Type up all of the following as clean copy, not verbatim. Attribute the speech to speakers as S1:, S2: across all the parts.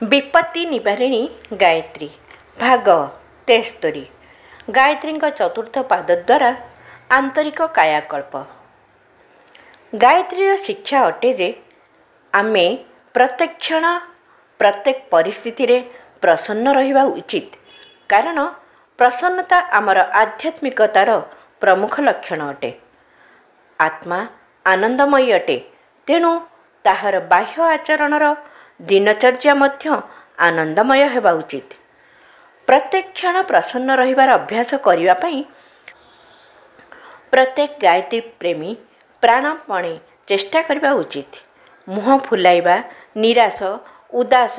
S1: विपत्ति निवारिणी गायत्री भाग 73 गायत्री चतुर्थ पाद द्वारा आंतरिक कायाकल्प। गायत्री शिक्षा अटे जे आमे प्रत्येक क्षण प्रत्येक परिस्थिति रे प्रसन्न रहिबा उचित, कारण प्रसन्नता आमर आध्यात्मिकतार प्रमुख लक्षण अटे। आत्मा आनंदमयी अटे, तेणु ताहार बाह्य आचरणर दिनचर्या मध्य आनंदमय हेबा उचित। प्रत्येक क्षण प्रसन्न रहिबार अभ्यास करिबा पई प्रत्येक गायत्री प्रेमी प्राणपणे चेष्टा करिबा उचित। मुह फुलाइबा, निराश, उदास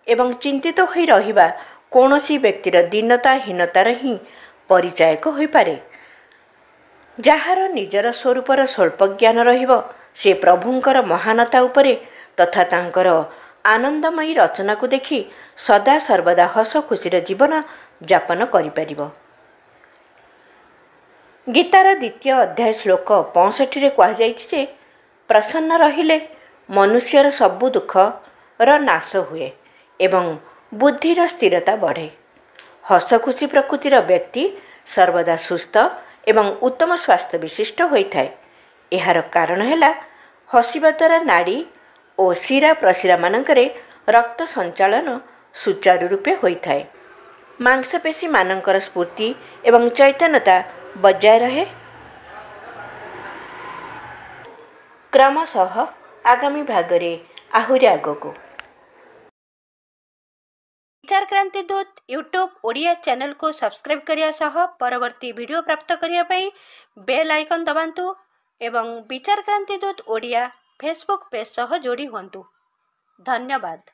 S1: एवं चिंतित होई रहिबा कोनोसी व्यक्तिर दीनताहीनतार ही परिचायक होई पारे। जाहार निजर स्वरूपर स्वल्प ज्ञान रहिबो, से प्रभुंकर महानता उपरे तथा तांकर आनंदमयी रचना को देखि सदा सर्वदा हस खुशीर जीवन यापन करिपारिबो। गीतार द्वितीय अध्याय श्लोक 65 रे कहा जायछि जे प्रसन्न रहिले मनुष्यर सबु दुख र नाश हुए एवं बुद्धिर स्थिरता बढ़े। हस खुशी प्रकृतिर व्यक्ति सर्वदा सुस्थ एवं उत्तम स्वास्थ्य विशिष्ट होइथाय। एहार कारण हैला हसिबा द्वारा नाड़ी और शिरा प्रशिरा मानकरे रक्त संचालन सुचारू रूपे होइथाय। मांसपेशी मानकर स्फूर्ति एवं चैतन्यता बजाय रहे। क्रमशः आगामी भागरे आहुरी आगको विचार क्रांति दूत यूट्यूब ओडिया चैनल को सब्सक्राइब करिया सह परवर्ती वीडियो प्राप्त करिया पई बेल आइकन दबांतु एवं विचार क्रांति दूत ओडिया फेसबुक पेज सह जोड़ी हुंतु। धन्यवाद।